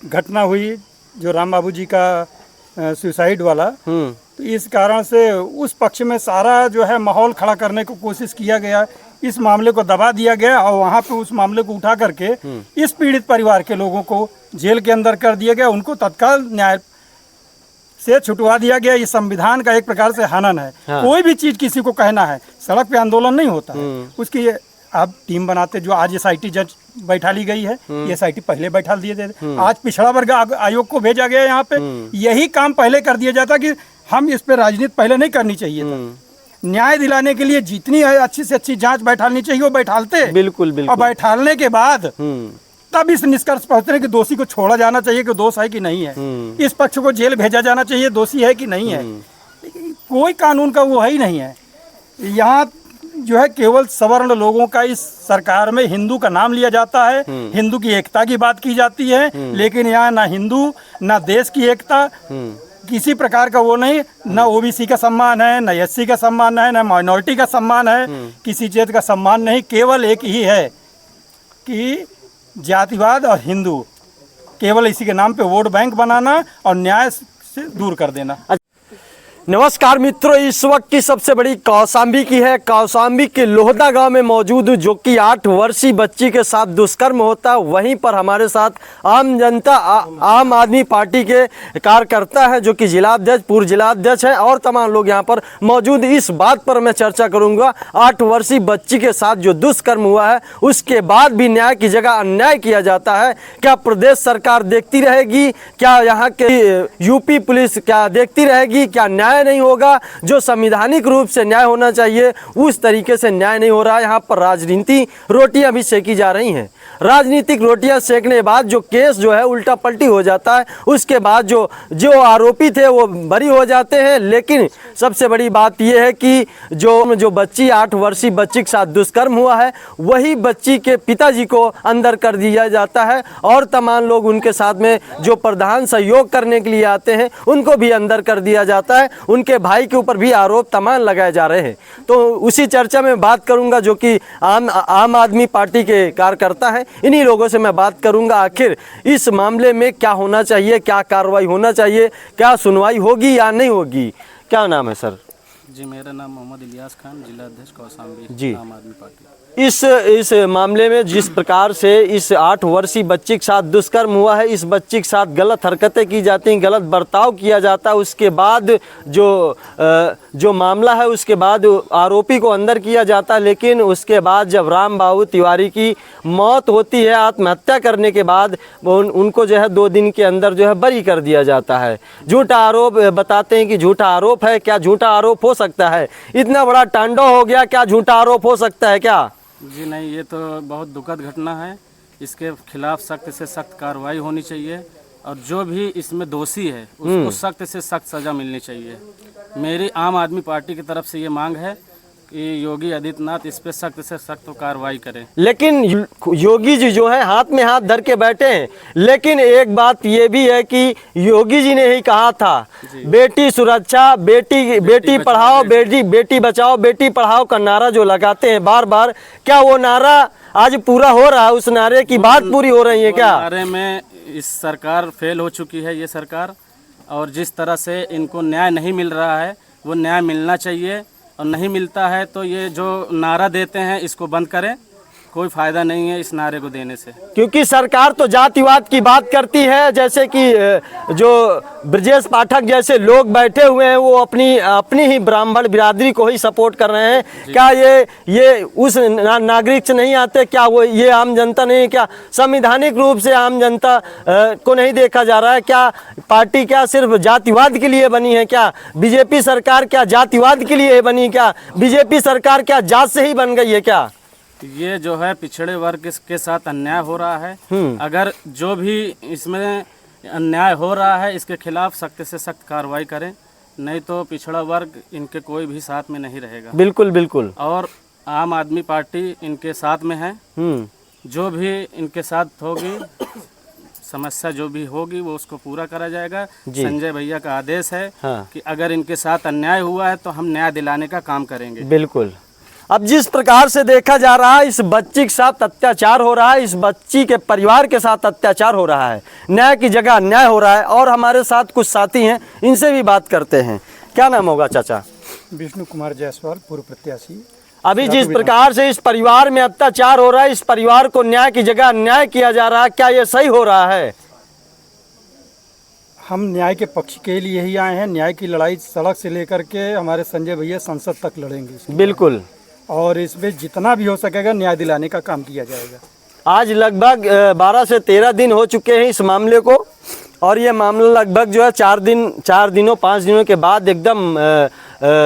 घटना हुई जो राम बाबू जी का सुसाइड वाला, तो इस कारण से उस पक्ष में सारा जो है माहौल खड़ा करने को कोशिश किया गया, इस मामले को दबा दिया गया और वहाँ पे उस मामले को उठा करके इस पीड़ित परिवार के लोगों को जेल के अंदर कर दिया गया, उनको तत्काल न्याय से छुटवा दिया गया। ये संविधान का एक प्रकार से हनन है। हाँ। कोई भी चीज किसी को कहना है, सड़क पे आंदोलन नहीं होता है, उसकी आप टीम बनाते, जो आज SIT जज बैठा ली गई है, ये SIT पहले बैठा दिए थे, आज पिछड़ा वर्ग आयोग को भेजा गया यहाँ पे, यही काम पहले कर दिया जाता कि हम इस पे राजनीति पहले नहीं करनी चाहिए था। न्याय दिलाने के लिए जितनी अच्छी से अच्छी जांच बैठालनी चाहिए वो बैठालते, बिल्कुल बिल्कुल, और बैठालने के बाद तब इस निष्कर्ष पहुंचते हैं कि दोषी को छोड़ा जाना चाहिए कि दोष है कि नहीं है, इस पक्ष को जेल भेजा जाना चाहिए दोषी है कि नहीं है। कोई कानून का वो है ही नहीं है। यहाँ जो है केवल सवर्ण लोगों का इस सरकार में हिंदू का नाम लिया जाता है, हिंदू की एकता की बात की जाती है, लेकिन यहाँ ना हिंदू ना देश की एकता, किसी प्रकार का वो नहीं, ना OBC का सम्मान है, ना SC का सम्मान है, ना माइनॉरिटी का सम्मान है, किसी जाति का सम्मान नहीं। केवल एक ही है कि जातिवाद और हिंदू, केवल इसी के नाम पे वोट बैंक बनाना और न्याय से दूर कर देना। नमस्कार मित्रों, इस वक्त की सबसे बड़ी कौशाम्बी की है। कौशाम्बी के लोहदा गांव में मौजूद हूं, जो कि 8 वर्षीय बच्ची के साथ दुष्कर्म होता है। वहीं पर हमारे साथ आम जनता, आम आदमी पार्टी के कार्यकर्ता है, जो कि जिलाध्यक्ष, पूर्व जिलाध्यक्ष है और तमाम लोग यहां पर मौजूद। इस बात पर मैं चर्चा करूंगा। 8 वर्षीय बच्ची के साथ जो दुष्कर्म हुआ है, उसके बाद भी न्याय की जगह अन्याय किया जाता है। क्या प्रदेश सरकार देखती रहेगी? क्या यहाँ के यूपी पुलिस क्या देखती रहेगी? क्या न्याय नहीं होगा? जो संवैधानिक रूप से न्याय होना चाहिए उस तरीके से न्याय नहीं हो रहा है। यहाँ पर राजनीति रोटियां भी सेकी जा रही हैं। राजनीतिक रोटियां सेकने के बाद जो केस जो है उल्टा पलटी हो जाता है, उसके बाद जो आरोपी थे वो बरी हो जाते हैं। लेकिन सबसे बड़ी बात यह है कि जो बच्ची 8 वर्षीय बच्ची के साथ दुष्कर्म हुआ है, वही बच्ची के पिताजी को अंदर कर दिया जाता है और तमाम लोग उनके साथ में जो प्रधान सहयोग करने के लिए आते हैं उनको भी अंदर कर दिया जाता है। उनके भाई के ऊपर भी आरोप तमाम लगाए जा रहे हैं। तो उसी चर्चा में बात करूंगा, जो कि आम आदमी पार्टी के कार्यकर्ता हैं। इन्हीं लोगों से मैं बात करूंगा, आखिर इस मामले में क्या होना चाहिए, क्या कार्रवाई होना चाहिए, क्या सुनवाई होगी या नहीं होगी। क्या नाम है सर? जी, मेरा नाम मोहम्मद इलियास खान, जिला अध्यक्ष कौशाम्बी जी। आम आदमी पार्टी। इस मामले में जिस प्रकार से इस 8 वर्षीय बच्ची के साथ दुष्कर्म हुआ है, इस बच्ची के साथ गलत हरकतें की जाती हैं, गलत बर्ताव किया जाता है, उसके बाद जो मामला है उसके बाद आरोपी को अंदर किया जाता है। लेकिन उसके बाद जब राम बाबू तिवारी की मौत होती है, आत्महत्या करने के बाद उनको जो है 2 दिन के अंदर जो है बरी कर दिया जाता है। झूठा आरोप बताते हैं कि झूठा आरोप है। क्या झूठा आरोप हो सकता है? इतना बड़ा तांडव हो गया, क्या झूठा आरोप हो सकता है क्या? जी नहीं, ये तो बहुत दुखद घटना है। इसके खिलाफ सख्त से सख्त कार्रवाई होनी चाहिए और जो भी इसमें दोषी है उसको सख्त से सख्त सज़ा मिलनी चाहिए। मेरी आम आदमी पार्टी की तरफ से ये मांग है कि योगी आदित्यनाथ इस पे सख्त से सख्त कार्रवाई करें। लेकिन योगी जी जो है हाथ में हाथ धर के बैठे हैं। लेकिन एक बात ये भी है कि योगी जी ने ही कहा था, बेटी सुरक्षा, बेटी पढ़ाओ, बेटी बचाओ, बेटी पढ़ाओ का नारा जो लगाते हैं बार बार, क्या वो नारा आज पूरा हो रहा है? उस नारे की बात पूरी हो रही है क्या? नारे में इस सरकार फेल हो चुकी है, ये सरकार, और जिस तरह से इनको न्याय नहीं मिल रहा है वो न्याय मिलना चाहिए और नहीं मिलता है तो ये जो नारा देते हैं इसको बंद करें। कोई फायदा नहीं है इस नारे को देने से, क्योंकि सरकार तो जातिवाद की बात करती है। जैसे कि जो ब्रजेश पाठक जैसे लोग बैठे हुए हैं वो अपनी ही ब्राह्मण बिरादरी को ही सपोर्ट कर रहे हैं। क्या ये उस नागरिक से नहीं आते? क्या वो ये आम जनता नहीं? क्या संवैधानिक रूप से आम जनता को नहीं देखा जा रहा है? क्या पार्टी क्या सिर्फ जातिवाद के लिए बनी है? क्या बीजेपी सरकार क्या जातिवाद के लिए बनी? क्या बीजेपी सरकार क्या जात से ही बन गई है क्या? ये जो है पिछड़े वर्ग के साथ अन्याय हो रहा है। अगर जो भी इसमें अन्याय हो रहा है इसके खिलाफ सख्त से सख्त कार्रवाई करें, नहीं तो पिछड़ा वर्ग इनके कोई भी साथ में नहीं रहेगा। बिल्कुल बिल्कुल। और आम आदमी पार्टी इनके साथ में है। जो भी इनके साथ होगी, समस्या जो भी होगी वो उसको पूरा करा जाएगा। संजय भैया का आदेश है कि अगर इनके साथ अन्याय हुआ है तो हम न्याय दिलाने का काम करेंगे। बिल्कुल। अब जिस प्रकार से देखा जा रहा है, इस बच्ची के साथ अत्याचार हो रहा है, इस बच्ची के परिवार के साथ अत्याचार हो रहा है, न्याय की जगह अन्याय हो रहा है। और हमारे साथ कुछ साथी हैं, इनसे भी बात करते हैं। क्या नाम होगा चाचा? विष्णु कुमार जायसवाल, पूर्व प्रत्याशी। अभी जिस प्रकार से इस परिवार में अत्याचार हो रहा है, इस परिवार को न्याय की जगह अन्याय किया जा रहा है, क्या ये सही हो रहा है? हम न्याय के पक्ष के लिए ही आए हैं। न्याय की लड़ाई सड़क से लेकर के हमारे संजय भैया संसद तक लड़ेंगे बिल्कुल। और इसमें जितना भी हो सकेगा न्याय दिलाने का काम किया जाएगा। आज लगभग 12 से 13 दिन हो चुके हैं इस मामले को, और ये मामला लगभग जो है 4 दिनों 5 दिनों के बाद एकदम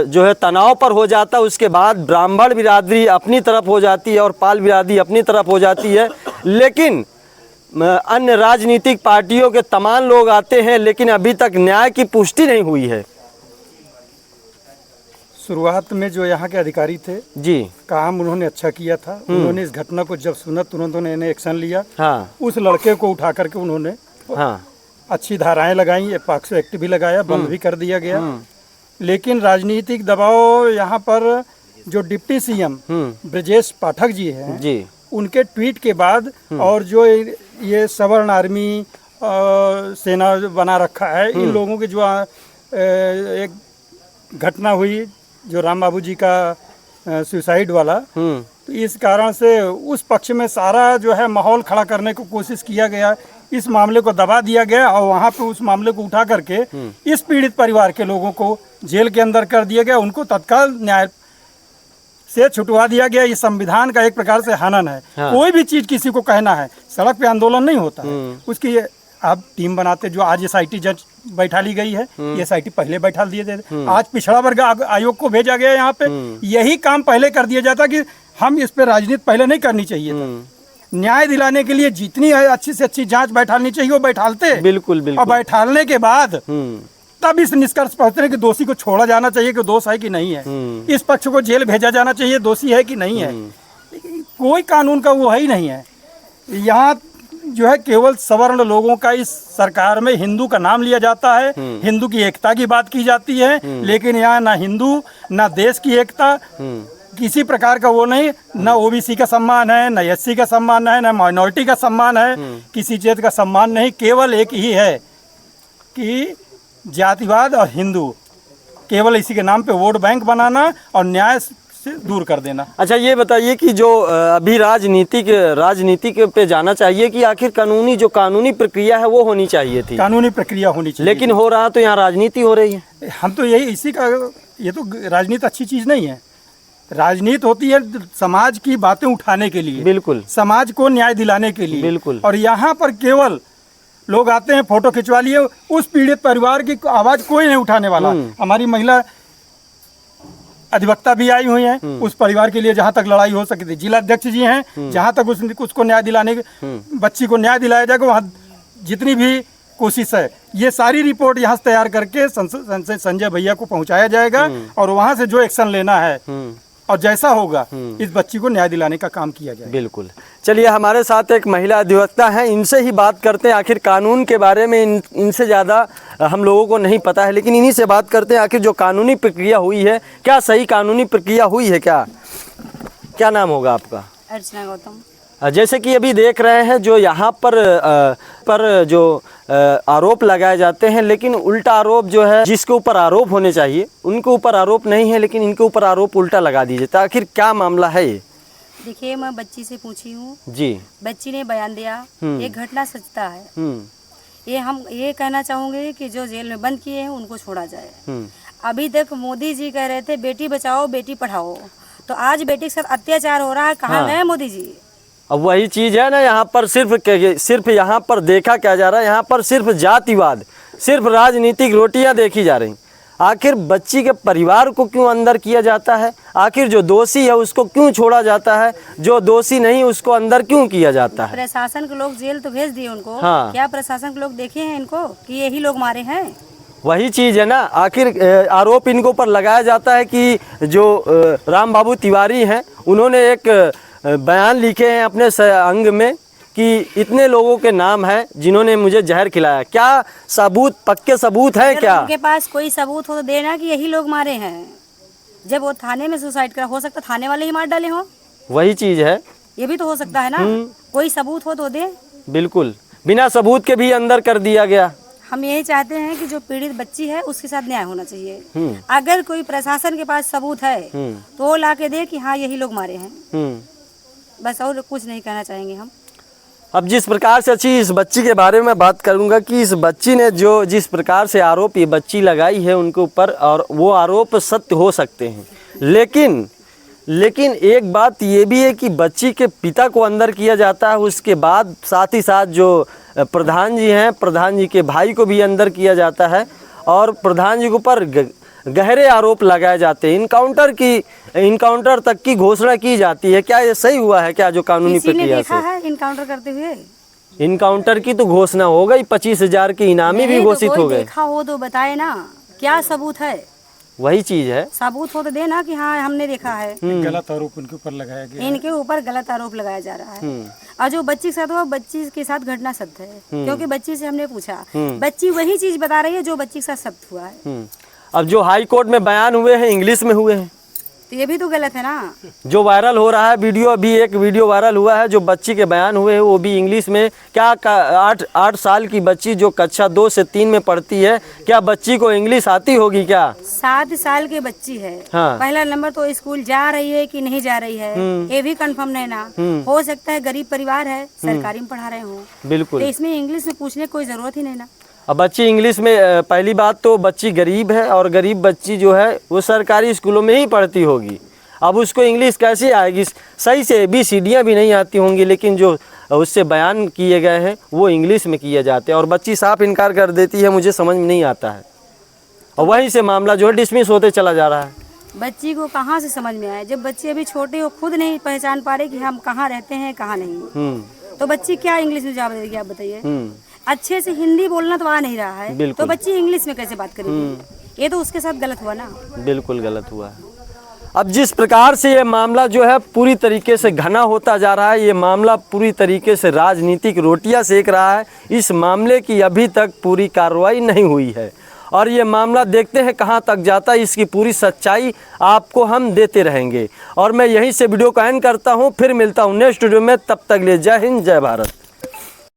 जो है तनाव पर हो जाता है। उसके बाद ब्राह्मण बिरादरी अपनी तरफ हो जाती है और पाल बिरादरी अपनी तरफ हो जाती है। लेकिन अन्य राजनीतिक पार्टियों के तमाम लोग आते हैं, लेकिन अभी तक न्याय की पुष्टि नहीं हुई है। शुरुआत में जो यहाँ के अधिकारी थे जी, काम उन्होंने अच्छा किया था। उन्होंने इस घटना को जब सुना तुरंत उन्होंने एक्शन लिया। हाँ उस लड़के को उठा करके उन्होंने हाँ अच्छी धाराएं लगाई, पॉक्सो एक्ट भी लगाया, बंद भी कर दिया गया। लेकिन राजनीतिक दबाव यहाँ पर जो डिप्टी सीएम ब्रजेश पाठक जी हैं जी, उनके ट्वीट के बाद और जो ये सवर्ण आर्मी सेना बना रखा है, इन लोगों की जो एक घटना हुई जो राम बाबू जी का सुसाइड वाला, तो इस कारण से उस पक्ष में सारा जो है माहौल खड़ा करने को कोशिश किया गया। इस मामले को दबा दिया गया और वहाँ पे उस मामले को उठा करके इस पीड़ित परिवार के लोगों को जेल के अंदर कर दिया गया। उनको तत्काल न्याय से छुटवा दिया गया। ये संविधान का एक प्रकार से हनन है। हाँ। कोई भी चीज किसी को कहना है, सड़क पे आंदोलन नहीं होता है। उसकी आप टीम बनाते, जो आज SIT जज बैठा ली गई है, ये SIT पहले बैठा दिए थे। आज पिछड़ा वर्ग आयोग को भेजा गया यहाँ पे, यही काम पहले कर दिया जाता कि हम इस पे राजनीति पहले नहीं करनी चाहिए था। न्याय दिलाने के लिए जितनी अच्छी से अच्छी जांच बैठालनी चाहिए वो बैठालते। बिल्कुल और बिल्कुल। बैठालने के बाद तब इस निष्कर्ष पहुंचते हैं कि दोषी को छोड़ा जाना चाहिए कि दोष है कि नहीं है, इस पक्ष को जेल भेजा जाना चाहिए, दोषी है कि नहीं है। लेकिन कोई कानून का वो है ही नहीं है। यहाँ जो है केवल सवर्ण लोगों का इस सरकार में हिंदू का नाम लिया जाता है, हिंदू की एकता की बात की जाती है, लेकिन यहाँ ना हिंदू ना देश की एकता, किसी प्रकार का वो नहीं, ना OBC का सम्मान है, ना SC का सम्मान है, ना माइनॉरिटी का सम्मान है, किसी जाति का सम्मान नहीं। केवल एक ही है कि जातिवाद और हिंदू, केवल इसी के नाम पे वोट बैंक बनाना और न्याय से दूर कर देना। अच्छा, ये बताइए कि जो अभी राजनीति पे जाना चाहिए कि आखिर जो कानूनी प्रक्रिया है वो होनी चाहिए थी? कानूनी प्रक्रिया होनी चाहिए, लेकिन हो रहा तो यहाँ राजनीति हो रही है। हम तो यही इसी का, ये तो राजनीति अच्छी चीज नहीं है। राजनीति होती है समाज की बातें उठाने के लिए, बिल्कुल, समाज को न्याय दिलाने के लिए, बिल्कुल। और यहाँ पर केवल लोग आते हैं, फोटो खिंचवा लिए, उस पीड़ित परिवार की आवाज कोई नहीं उठाने वाला। हमारी महिला अधिवक्ता भी आई हुई हैं उस परिवार के लिए, जहाँ तक लड़ाई हो सकी थी। जिला अध्यक्ष जी हैं, जहाँ तक उसको न्याय दिलाने, बच्ची को न्याय दिलाया जाएगा, वहाँ जितनी भी कोशिश है, ये सारी रिपोर्ट यहाँ से तैयार करके संजय भैया को पहुँचाया जाएगा और वहाँ से जो एक्शन लेना है और जैसा होगा इस बच्ची को न्याय दिलाने का काम किया जाए। बिल्कुल। चलिए, हमारे साथ एक महिला अधिवक्ता हैं, इनसे ही बात करते हैं। आखिर कानून के बारे में इनसे ज़्यादा हम लोगों को नहीं पता है, लेकिन इन्हीं से बात करते हैं। आखिर जो कानूनी प्रक्रिया हुई है, क्या सही कानूनी प्रक्रिया हुई है? क्या नाम होगा आपका? अर्चना गौतम। जैसे कि अभी देख रहे हैं, जो यहाँ पर जो आरोप लगाए जाते हैं, लेकिन उल्टा आरोप जो है, जिसके ऊपर आरोप होने चाहिए उनके ऊपर आरोप नहीं है, लेकिन इनके ऊपर आरोप उल्टा लगा दीजिए। तो आखिर क्या मामला है ये? देखिए, मैं बच्ची से पूछी हूँ जी, बच्ची ने बयान दिया, ये घटना सचता है। ये हम ये कहना चाहूँगे कि जो जेल में बंद किए हैं उनको छोड़ा जाए। अभी तक मोदी जी कह रहे थे बेटी बचाओ बेटी पढ़ाओ, तो आज बेटी के साथ अत्याचार हो रहा है, कहाँ गए मोदी जी? अब वही चीज़ है ना, यहाँ पर सिर्फ यहाँ पर देखा क्या जा रहा है, यहाँ पर सिर्फ जातिवाद, सिर्फ राजनीतिक रोटियाँ देखी जा रही। आखिर बच्ची के परिवार को क्यों अंदर किया जाता है? आखिर जो दोषी है उसको क्यों छोड़ा जाता है? जो दोषी नहीं उसको अंदर क्यों किया जाता है? प्रशासन के लोग जेल तो भेज दिए उनको। हाँ। क्या प्रशासन के लोग देखे हैं इनको कि यही लोग मारे हैं? वही चीज़ है ना, आखिर आरोप इनको पर लगाया जाता है कि जो राम बाबू तिवारी हैं, उन्होंने एक बयान लिखे हैं अपने अंग में कि इतने लोगों के नाम हैं जिन्होंने मुझे जहर खिलाया। क्या सबूत, पक्के सबूत हैं क्या? उनके पास कोई सबूत हो तो देना कि यही लोग मारे हैं। जब वो थाने में सुसाइड करा, हो सकता थाने वाले ही मार डाले हों, वही चीज है। ये भी तो हो सकता है ना। कोई सबूत हो तो दे। बिल्कुल, बिना सबूत के भी अंदर कर दिया गया। हम यही चाहते हैं कि जो पीड़ित बच्ची है उसके साथ न्याय होना चाहिए। अगर कोई प्रशासन के पास सबूत है तो वो ला के दे कि हाँ यही लोग मारे हैं, बस और कुछ नहीं कहना चाहेंगे हम। अब जिस प्रकार से अच्छी इस बच्ची के बारे में बात करूंगा कि इस बच्ची ने जो जिस प्रकार से आरोप ये बच्ची लगाई है उनके ऊपर, और वो आरोप सत्य हो सकते हैं, लेकिन एक बात ये भी है कि बच्ची के पिता को अंदर किया जाता है, उसके बाद साथ ही साथ जो प्रधान जी हैं, प्रधान जी के भाई को भी अंदर किया जाता है, और प्रधान जी के ऊपर गहरे आरोप लगाए जाते हैं। इनकाउंटर तक की घोषणा की जाती है। क्या ये सही हुआ है क्या जो कानूनी प्रक्रिया से? है इनकाउंटर करते हुए? इनकाउंटर की तो घोषणा हो गई, 25,000 के इनामी भी घोषित हो गए। देखा हो तो बताए ना, क्या सबूत है? वही चीज है, सबूत हो तो देना कि हाँ हमने देखा है। गलत आरोप उनके ऊपर लगाया गया, इनके ऊपर गलत आरोप लगाया जा रहा है। और जो बच्ची के साथ हुआ, बच्ची के साथ घटना सत्य है, क्योंकि बच्ची से हमने पूछा, बच्ची वही चीज बता रही है जो बच्ची के साथ सत्य हुआ है। अब जो हाई कोर्ट में बयान हुए हैं इंग्लिश में हुए हैं, तो ये भी तो गलत है ना। जो वायरल हो रहा है वीडियो, अभी एक वीडियो वायरल हुआ है जो बच्ची के बयान हुए हैं वो भी इंग्लिश में। क्या 8 साल की बच्ची जो कक्षा 2 से 3 में पढ़ती है, क्या बच्ची को इंग्लिश आती होगी क्या? 7 साल की बच्ची है। हाँ। पहला नंबर तो स्कूल जा रही है कि नहीं जा रही है ये भी कंफर्म नहीं ना। हो सकता है गरीब परिवार है, सरकारी में पढ़ा रहे हो, बिल्कुल, तो इसमें इंग्लिश में पूछने की कोई जरूरत ही नहीं ना। अब बच्ची इंग्लिश में, पहली बात तो बच्ची गरीब है, और गरीब बच्ची जो है वो सरकारी स्कूलों में ही पढ़ती होगी। अब उसको इंग्लिश कैसे आएगी? सही से ABCD भी नहीं आती होंगी, लेकिन जो उससे बयान किए गए हैं वो इंग्लिश में किए जाते हैं, और बच्ची साफ इनकार कर देती है, मुझे समझ में नहीं आता है, और वहीं से मामला जो है डिसमिस होते चला जा रहा है। बच्ची को कहाँ से समझ में आए? जब बच्ची अभी छोटे हो, खुद नहीं पहचान पा रहे कि हम कहाँ रहते हैं कहाँ नहीं, तो बच्ची क्या इंग्लिश में जवाब देगी? आप बताइए। अच्छे से हिंदी बोलना तो आ नहीं रहा है, तो बच्ची इंग्लिश में कैसे बात करेगी? ये तो उसके साथ गलत हुआ ना। बिल्कुल गलत हुआ है। अब जिस प्रकार से ये मामला जो है पूरी तरीके से घना होता जा रहा है, ये मामला पूरी तरीके से राजनीतिक रोटियां सेक रहा है। इस मामले की अभी तक पूरी कार्रवाई नहीं हुई है, और ये मामला देखते हैं कहां तक जाता है। इसकी पूरी सच्चाई आपको हम देते रहेंगे, और मैं यहीं से वीडियो को एंड करता हूं। फिर मिलता हूं नेक्स्ट वीडियो में, तब तक ले जय हिंद, जय भारत।